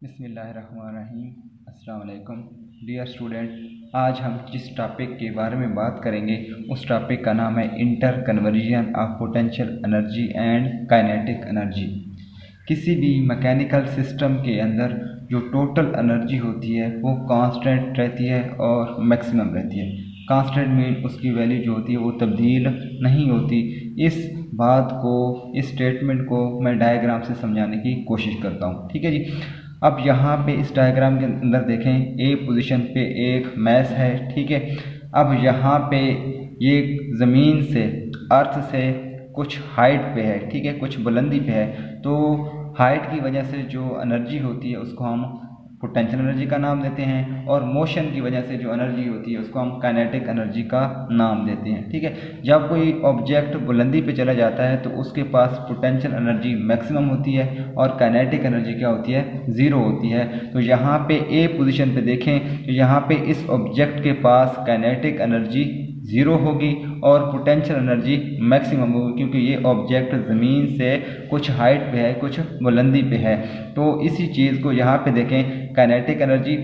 बिस्मिल्लाहिर्रहमानिर्रहीम। अस्सलाम वालेकुम डियर स्टूडेंट, आज हम जिस टॉपिक के बारे में बात करेंगे उस टॉपिक का नाम है inter conversion of potential energy and kinetic energy. किसी भी मैकेनिकल सिस्टम के अंदर जो टोटल एनर्जी होती है वो कांस्टेंट रहती है और मैक्सिमम रहती है। कांस्टेंट मीन उसकी वैल्यू जो होती है वो तब्दील नहीं होती। इस बात को, इस स्टेटमेंट को मैं डायग्राम से समझाने की कोशिश करता हूँ। ठीक है जी। अब यहाँ पे इस डायग्राम के अंदर देखें, ए पोजीशन पे एक मैस है। ठीक है। अब यहाँ पे ये ज़मीन से, अर्थ से कुछ हाइट पे है। ठीक है, कुछ बुलंदी पे है। तो हाइट की वजह से जो एनर्जी होती है उसको हम पोटेंशियल एनर्जी का नाम देते हैं, और मोशन की वजह से जो एनर्जी होती है उसको हम काइनेटिक एनर्जी का नाम देते हैं। ठीक है। जब कोई ऑब्जेक्ट बुलंदी पे चला जाता है तो उसके पास पोटेंशियल एनर्जी मैक्सिमम होती है और काइनेटिक एनर्जी क्या होती है, ज़ीरो होती है। तो यहाँ पे ए पोजीशन पे देखें तो यहाँ पे इस ऑब्जेक्ट के पास काइनेटिक एनर्जी ज़ीरो होगी और पोटेंशियल एनर्जी मैक्सिमम होगी, क्योंकि ये ऑब्जेक्ट ज़मीन से कुछ हाइट पे है, कुछ बुलंदी पे है। तो इसी चीज़ को यहाँ पे देखें, kinetic energy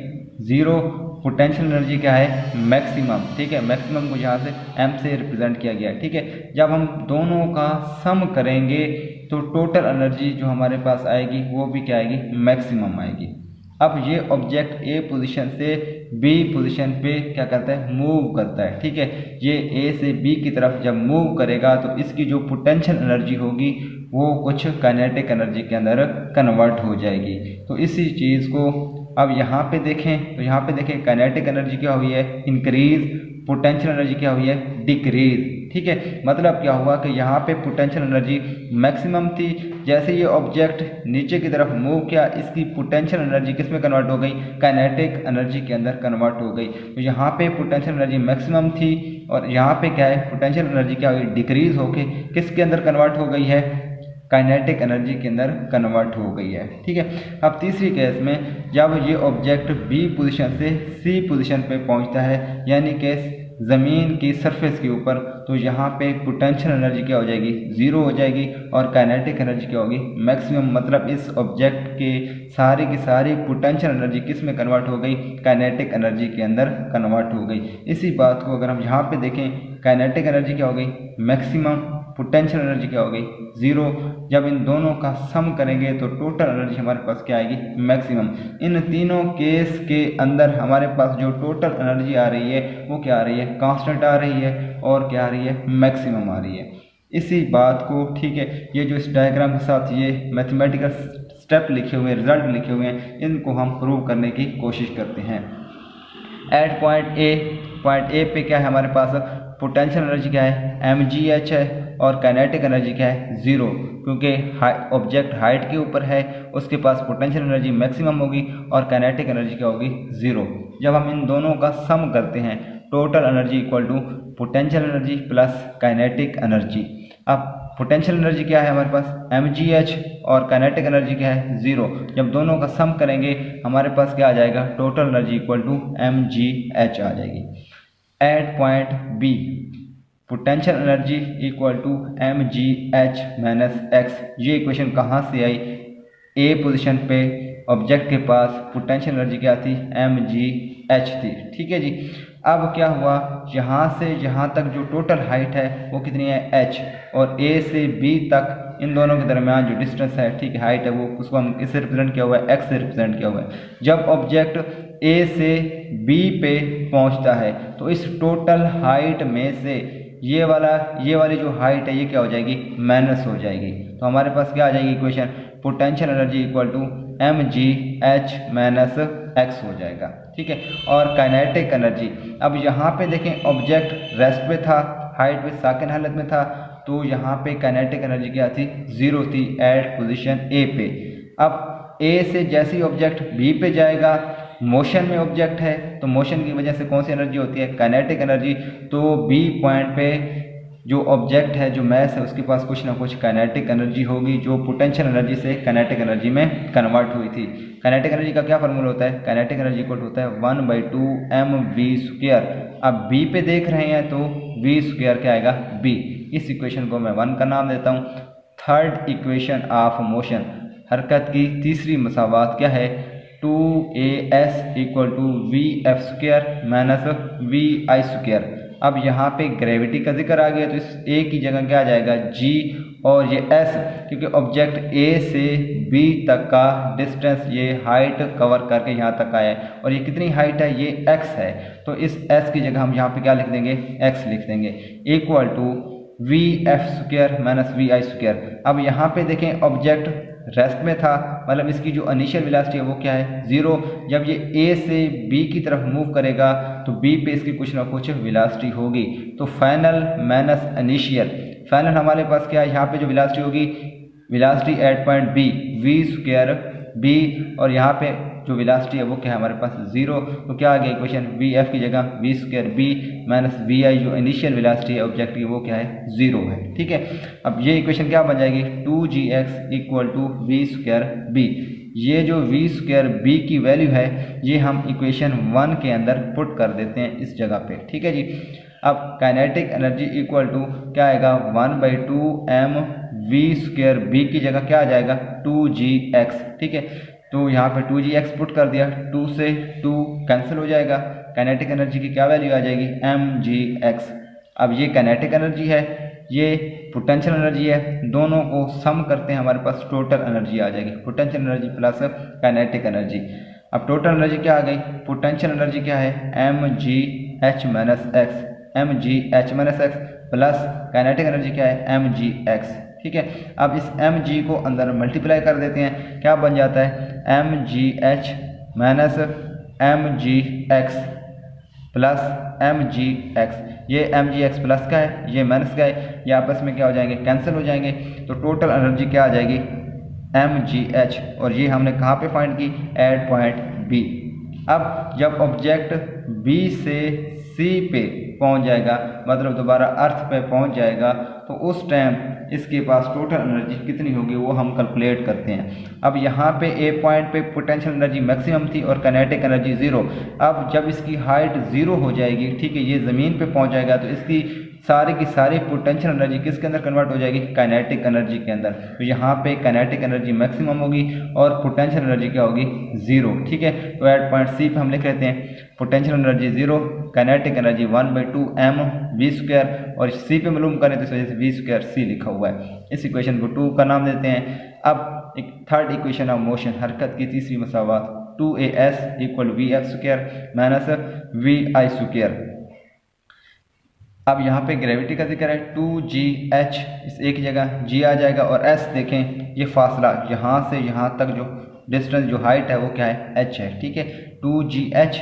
zero, potential energy क्या है, मैक्सिमम। ठीक है, मैक्सिमम को यहाँ से एम से रिप्रेजेंट किया गया है। ठीक है। जब हम दोनों का सम करेंगे तो टोटल एनर्जी जो हमारे पास आएगी वो भी क्या आएगी, मैक्सिमम आएगी। अब ये ऑब्जेक्ट ए पोजीशन से बी पोजीशन पे क्या करता है, मूव करता है। ठीक है। ये ए से बी की तरफ जब मूव करेगा तो इसकी जो पोटेंशियल एनर्जी होगी वो कुछ काइनेटिक एनर्जी के अंदर कन्वर्ट हो जाएगी। तो इसी चीज़ को अब यहाँ पे देखें तो यहाँ पे देखें काइनेटिक एनर्जी क्या हुई है, इंक्रीज, पोटेंशियल एनर्जी क्या हुई है, डिक्रीज। ठीक है। मतलब क्या हुआ कि यहाँ पे पोटेंशियल एनर्जी मैक्सिमम थी, जैसे ये ऑब्जेक्ट नीचे की तरफ मूव किया इसकी पोटेंशियल एनर्जी किस में कन्वर्ट हो गई, काइनेटिक एनर्जी के अंदर कन्वर्ट हो गई। तो यहाँ पे पोटेंशियल एनर्जी मैक्सिमम थी और यहाँ पे क्या है, पोटेंशियल एनर्जी क्या हुई, डिक्रीज होके किसके अंदर कन्वर्ट हो गई है, काइनेटिक एनर्जी के अंदर कन्वर्ट हो गई है। ठीक है। अब तीसरी केस में जब ये ऑब्जेक्ट बी पोजीशन से सी पोजीशन पे पहुंचता है, यानी कि ज़मीन की सरफेस के ऊपर, तो यहाँ पे पोटेंशियल एनर्जी क्या हो जाएगी, ज़ीरो हो जाएगी और काइनेटिक एनर्जी क्या होगी, मैक्सिमम। मतलब इस ऑब्जेक्ट के सारी की सारी पोटेंशियल एनर्जी किस में कन्वर्ट हो गई, काइनेटिक एनर्जी के अंदर कन्वर्ट हो गई। इसी बात को अगर हम यहाँ पे देखें, काइनेटिक एनर्जी क्या हो गई, मैक्सिमम, पोटेंशियल एनर्जी क्या हो गई, ज़ीरो। जब इन दोनों का सम करेंगे तो टोटल एनर्जी हमारे पास क्या आएगी, मैक्सिमम। इन तीनों केस के अंदर हमारे पास जो टोटल एनर्जी आ रही है वो क्या आ रही है, कांस्टेंट आ रही है और क्या आ रही है, मैक्सिमम आ रही है। इसी बात को, ठीक है, ये जो इस डायग्राम के साथ ये मैथमेटिकल स्टेप लिखे हुए हैं, रिजल्ट लिखे हुए हैं, इनको हम प्रूव करने की कोशिश करते हैं। एट पॉइंट ए पे क्या है हमारे पास, पोटेंशियल एनर्जी क्या है, mgh है और काइनेटिक एनर्जी क्या है, ज़ीरो। क्योंकि ऑब्जेक्ट हाइट के ऊपर है उसके पास पोटेंशियल एनर्जी मैक्सिमम होगी और काइनेटिक एनर्जी क्या होगी, ज़ीरो। जब हम इन दोनों का सम करते हैं, total energy equal to potential energy plus kinetic energy. अब पोटेंशियल एनर्जी क्या है हमारे पास, mgh और काइनेटिक एनर्जी क्या है, ज़ीरो। जब दोनों का सम करेंगे हमारे पास क्या आ जाएगा, total energy equal to mgh आ जाएगी। At point B potential energy equal to mgh minus x। ये इक्वेशन कहाँ से आई, ए पोजीशन पे ऑब्जेक्ट के पास पोटेंशियल एनर्जी क्या थी, mgh थी। ठीक है जी। अब क्या हुआ, यहाँ से यहाँ तक जो टोटल हाइट है वो कितनी है, h, और a से b तक इन दोनों के दरमियान जो डिस्टेंस है, ठीक है, हाइट है, वो उसको हम इससे रिप्रेजेंट किया हुआ है, x से रिप्रेजेंट किया हुआ है। जब ऑब्जेक्ट a से b पे पहुंचता है तो इस टोटल हाइट में से ये वाली जो हाइट है ये क्या हो जाएगी, माइनस हो जाएगी। तो हमारे पास क्या आ जाएगी equation, potential energy equal to mgh minus x हो जाएगा। ठीक है। और काइनेटिक एनर्जी, अब यहाँ पे देखें ऑब्जेक्ट रेस्ट पे था, हाइट पे साकिन हालत में था, तो यहाँ पे काइनेटिक एनर्जी क्या थी, ज़ीरो थी एट पोजीशन ए पे। अब ए से जैसे ही ऑब्जेक्ट बी पे जाएगा, मोशन में ऑब्जेक्ट है तो मोशन की वजह से कौन सी एनर्जी होती है, काइनेटिक एनर्जी। तो बी पॉइंट पे जो ऑब्जेक्ट है, जो मैस है, उसके पास कुछ ना कुछ काइनेटिक एनर्जी होगी जो पोटेंशियल एनर्जी से काइनेटिक एनर्जी में कन्वर्ट हुई थी। काइनेटिक एनर्जी का क्या फार्मूला होता है, काइनेटिक एनर्जी इक्वल होता है 1/2 mv²। अब बी पे देख रहे हैं तो v² क्या आएगा, b। इस इक्वेशन को मैं 1 का नाम देता हूँ। थर्ड इक्वेशन ऑफ मोशन, हरकत की तीसरी मसावात क्या है, 2as equal to VF² minus VI²। अब यहाँ पे ग्रेविटी का जिक्र आ गया तो इस a की जगह क्या आ जाएगा g, और ये s क्योंकि ऑब्जेक्ट a से b तक का डिस्टेंस ये हाइट कवर करके यहाँ तक आया है, और ये कितनी हाइट है, ये x है, तो इस s की जगह हम यहाँ पे क्या लिख देंगे, x लिख देंगे, equal to VF² minus VI²। अब यहाँ पे देखें ऑब्जेक्ट रेस्ट में था, मतलब इसकी जो इनिशियल वेलोसिटी है वो क्या है, 0। जब ये a से b की तरफ मूव करेगा तो b पे इसकी कुछ ना कुछ वेलोसिटी होगी, तो फाइनल माइनस इनिशियल, फाइनल हमारे पास क्या है, यहाँ पे जो वेलोसिटी होगी, velocity at point b v²b, और यहाँ पे जो वेलोसिटी है वो क्या है हमारे पास 0, तो क्या आ गया इक्वेशन, VF की जगह v²b माइनस VI, जो इनिशियल वेलोसिटी है ऑब्जेक्ट की वो क्या है, 0 है। ठीक है, अब ये इक्वेशन क्या बन जाएगी, 2gx इक्वल टू v²b। ये जो v²b की वैल्यू है ये हम इक्वेशन 1 के अंदर पुट कर देते हैं इस जगह पे। ठीक है जी, अब काइनेटिक एनर्जी इक्वल टू क्या आएगा, 1/2m v²b की जगह क्या आ जाएगा, 2gx। ठीक है, तो यहाँ पे 2gx पुट कर दिया, 2 से 2 कैंसिल हो जाएगा, काइनेटिक एनर्जी की क्या वैल्यू आ जाएगी, mgx। अब ये काइनेटिक एनर्जी है, ये पोटेंशियल एनर्जी है, दोनों को सम करते हैं हमारे पास टोटल एनर्जी आ जाएगी, potential energy plus kinetic energy. अब टोटल एनर्जी क्या आ गई, पोटेंशियल एनर्जी क्या है, mgh minus x, mgh minus x plus kinetic energy क्या है, mgx। ठीक है, अब इस mg को अंदर मल्टीप्लाई कर देते हैं, क्या बन जाता है, mgh minus mgx plus mgx। ये mgx प्लस का है, ये माइनस का है, ये आपस में क्या हो जाएंगे, कैंसिल हो जाएंगे, तो टोटल एनर्जी क्या आ जाएगी, mgh, और ये हमने कहाँ पे फाइंड की, एट पॉइंट b। अब जब ऑब्जेक्ट b से c पे पहुंच जाएगा, मतलब दोबारा अर्थ पे पहुंच जाएगा, तो उस टाइम इसके पास टोटल एनर्जी कितनी होगी वो हम कैलकुलेट करते हैं। अब यहाँ पे ए पॉइंट पे पोटेंशियल एनर्जी मैक्सिमम थी और काइनेटिक एनर्जी 0। अब जब इसकी हाइट 0 हो जाएगी, ठीक है, ये ज़मीन पे पहुँच जाएगा, तो इसकी सारी की सारी पोटेंशियल एनर्जी किसके अंदर कन्वर्ट हो जाएगी, काइनेटिक एनर्जी के अंदर। तो यहाँ पे काइनेटिक एनर्जी मैक्सिमम होगी और पोटेंशियल एनर्जी क्या होगी, 0। ठीक है, तो एट पॉइंट सी पे हम लिख लेते हैं potential energy 0, kinetic energy 1/2m v², और सी पे मालूम करें तो इस वजह से v²c लिखा हुआ है। इस इक्वेशन को 2 का नाम देते हैं। अब एक थर्ड इक्वेशन ऑफ मोशन, हरकत की तीसरी मसावात, 2as equal vf² minus vi²। अब यहाँ पे ग्रेविटी का जिक्र है, 2gh, इस एक जगह g आ जाएगा, और s देखें ये फासला यहाँ से यहाँ तक जो डिस्टेंस, जो हाइट है वो क्या है, h है। ठीक है, 2gh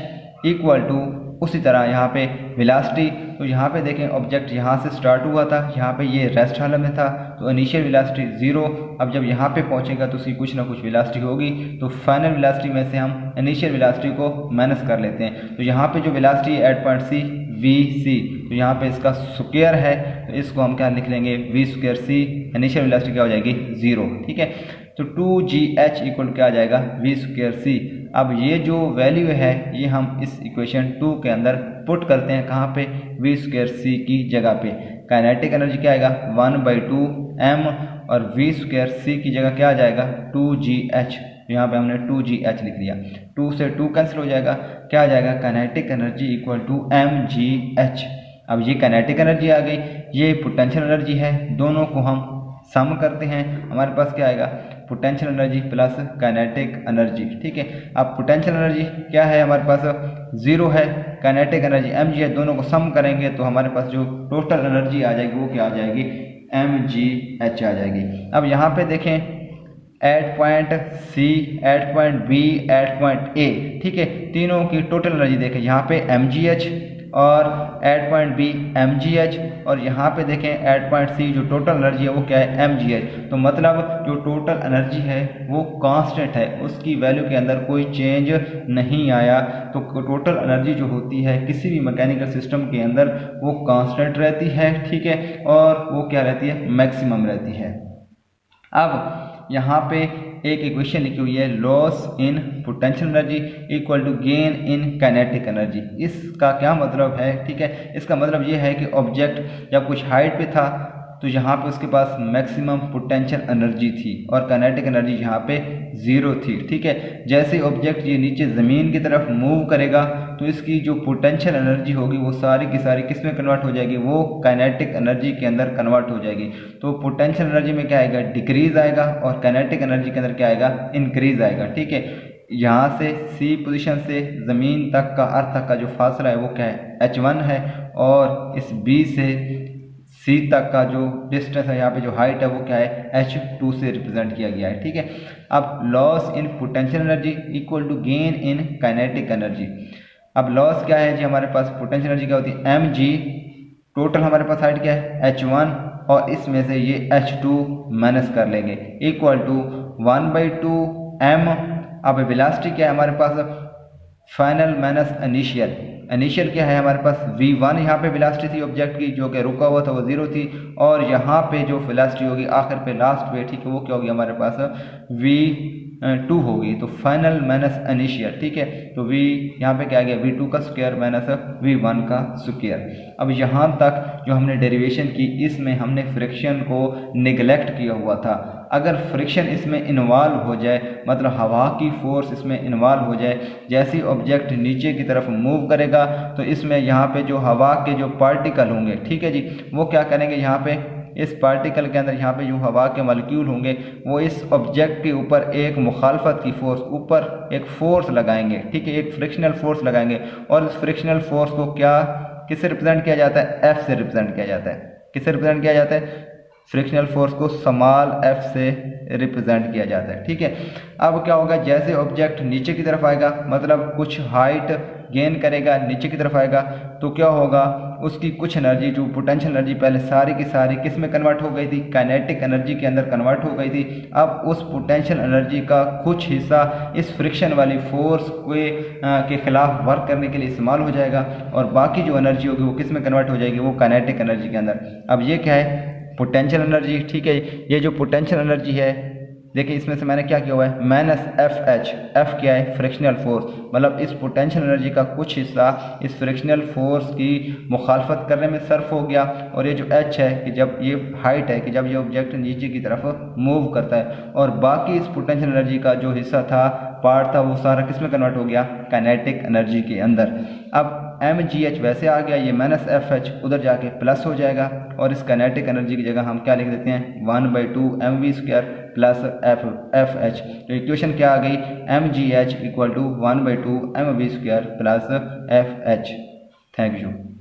इक्वल टू उसी तरह यहाँ पे वेलोसिटी, तो यहाँ पे देखें ऑब्जेक्ट यहाँ से स्टार्ट हुआ था, यहाँ पे ये रेस्ट हालत में था, तो इनिशियल वेलोसिटी 0। अब जब यहाँ पे पहुँचेगा तो उसकी कुछ ना कुछ वेलोसिटी होगी, तो फाइनल वेलोसिटी में से हम इनिशियल वेलोसिटी को माइनस कर लेते हैं। तो यहाँ पे जो वेलोसिटी है एट पॉइंट सी vc, तो यहाँ पे इसका स्क्वायर है, तो इसको हम क्या लिख लेंगे, v²c, इनिशियल वेलोसिटी क्या हो जाएगी, 0। ठीक है, तो 2gh इक्वल क्या आ जाएगा, v²c। अब ये जो वैल्यू है ये हम इस इक्वेशन 2 के अंदर पुट करते हैं, कहाँ पे, v²c की जगह पे। काइनेटिक एनर्जी क्या आएगा, 1/2m, और v²c की जगह क्या आ जाएगा, 2gh। यहाँ पे हमने 2gh लिख दिया, 2 से 2 कैंसिल हो जाएगा, क्या आ जाएगा, kinetic energy equal to mgh। अब ये काइनेटिक एनर्जी आ गई, ये पोटेंशियल एनर्जी है, दोनों को हम सम करते हैं, हमारे पास क्या आएगा, potential energy plus kinetic energy. ठीक है, अब पोटेंशियल एनर्जी क्या है हमारे पास, 0 है, काइनेटिक एनर्जी mg है, दोनों को सम करेंगे तो हमारे पास जो टोटल एनर्जी आ जाएगी वो क्या आ जाएगी, mgh आ जाएगी। अब यहाँ पे देखें at point C, at point B, at point A, ठीक है, तीनों की टोटल एनर्जी देखें, यहाँ पे mgh और एट पॉइंट बी mgh, और यहाँ पे देखें एट पॉइंट सी जो टोटल एनर्जी है वो क्या है, mgh। तो मतलब जो टोटल एनर्जी है वो कांस्टेंट है, उसकी वैल्यू के अंदर कोई चेंज नहीं आया। तो टोटल एनर्जी जो होती है किसी भी मैकेनिकल सिस्टम के अंदर वो कांस्टेंट रहती है, ठीक है, और वो क्या रहती है, मैक्सिमम रहती है। अब यहाँ पे एक इक्वेशन लिखी हुई है, loss in potential energy equal to gain in kinetic energy. इसका क्या मतलब है, ठीक है, इसका मतलब ये है कि ऑब्जेक्ट जब कुछ हाइट पे था तो यहाँ पे उसके पास मैक्सिमम पोटेंशियल एनर्जी थी और काइनेटिक एनर्जी यहाँ पे 0 थी। ठीक है, जैसे ऑब्जेक्ट ये नीचे ज़मीन की तरफ मूव करेगा तो इसकी जो पोटेंशियल एनर्जी होगी वो सारी की सारी किस में कन्वर्ट हो जाएगी, वो काइनेटिक एनर्जी के अंदर कन्वर्ट हो जाएगी। तो पोटेंशियल एनर्जी में क्या आएगा, डिक्रीज आएगा, और काइनेटिक एनर्जी के अंदर क्या आएगा, इंक्रीज आएगा। ठीक है, यहाँ से सी पोजीशन से ज़मीन तक का अर्थ तक का जो फासला है वो क्या है, h1 है, और इस बी से सी तक का जो डिस्टेंस है यहाँ पे जो हाइट है वो क्या है, h2 से रिप्रेजेंट किया गया है। ठीक है, अब loss in potential energy equal to gain in kinetic energy. अब लॉस क्या है जी, हमारे पास पोटेंशियल एनर्जी क्या होती है, mg, टोटल हमारे पास हाइट क्या है, h1, और इसमें से ये h2 माइनस कर लेंगे, इक्वल टू 1/2 m। अब वेलोसिटी क्या है हमारे पास, फाइनल माइनस इनिशियल। इनिशियल क्या है हमारे पास, v1 यहाँ पे वेलोसिटी थी ऑब्जेक्ट की, जो कि रुका हुआ था वो 0 थी, और यहाँ पे जो वेलोसिटी होगी आखिर पे लास्ट पे, ठीक है, वो क्या होगी हमारे पास, v2 होगी। तो फाइनल माइनस इनिशियल। ठीक है, तो v यहाँ पे क्या आ गया, v2 का स्क्वायर माइनस v1 का स्क्वायर। अब यहाँ तक जो हमने डेरिवेशन की, इसमें हमने फ्रिक्शन को निगलेक्ट किया हुआ था। अगर फ्रिक्शन इसमें इन्वॉल्व हो जाए, मतलब हवा की फोर्स इसमें इन्वॉल्व हो जाए, जैसे ऑब्जेक्ट नीचे की तरफ मूव करेगा तो इसमें यहाँ पे जो हवा के जो पार्टिकल होंगे, ठीक है जी, वो क्या करेंगे, यहाँ पे इस पार्टिकल के अंदर यहाँ पे जो हवा के मॉलिक्यूल होंगे वो इस ऑब्जेक्ट के ऊपर एक मुखालफत की फोर्स, ऊपर एक फोर्स लगाएंगे। ठीक है, एक फ्रिक्शनल फोर्स लगाएंगे, और इस फ्रिक्शनल फोर्स को क्या, किससे रिप्रेजेंट किया जाता है, एफ से रिप्रेजेंट किया जाता है। किससे रिप्रेजेंट किया जाता है, फ्रिक्शनल फोर्स को स्मॉल एफ से रिप्रेजेंट किया जाता है। ठीक है, अब क्या होगा, जैसे ऑब्जेक्ट नीचे की तरफ आएगा, मतलब कुछ हाइट गेन करेगा, नीचे की तरफ आएगा, तो क्या होगा, उसकी कुछ एनर्जी जो पोटेंशियल एनर्जी पहले सारी की सारी किस में कन्वर्ट हो गई थी, काइनेटिक एनर्जी के अंदर कन्वर्ट हो गई थी। अब उस पोटेंशियल एनर्जी का कुछ हिस्सा इस फ्रिक्शन वाली फोर्स के खिलाफ वर्क करने के लिए इस्तेमाल हो जाएगा, और बाकी जो एनर्जी होगी वो किस में कन्वर्ट हो जाएगी, वो काइनेटिक एनर्जी के अंदर। अब ये क्या है, पोटेंशियल एनर्जी। ठीक है, ये जो पोटेंशियल एनर्जी है, देखिए इसमें से मैंने क्या किया हुआ है, माइनस एफ एच। एफ क्या है, फ्रिक्शनल फोर्स, मतलब इस पोटेंशियल एनर्जी का कुछ हिस्सा इस फ्रिक्शनल फोर्स की मुखालफत करने में सर्फ हो गया, और ये जो एच है कि जब ये हाइट है कि जब ये ऑब्जेक्ट नीचे की तरफ मूव करता है, और बाकी इस पोटेंशियल एनर्जी का जो हिस्सा था, पार्ट था, वो सारा किस में कन्वर्ट हो गया, काइनेटिक एनर्जी के अंदर। अब mgh वैसे आ गया, ये माइनस एफ एच उधर जाके प्लस हो जाएगा, और इस काइनेटिक एनर्जी की जगह हम क्या लिख देते हैं, 1/2 mv² प्लस एफ एच। तो इक्वेशन क्या आ गई, mgh equal to 1/2 mv² plus F H. Thank you.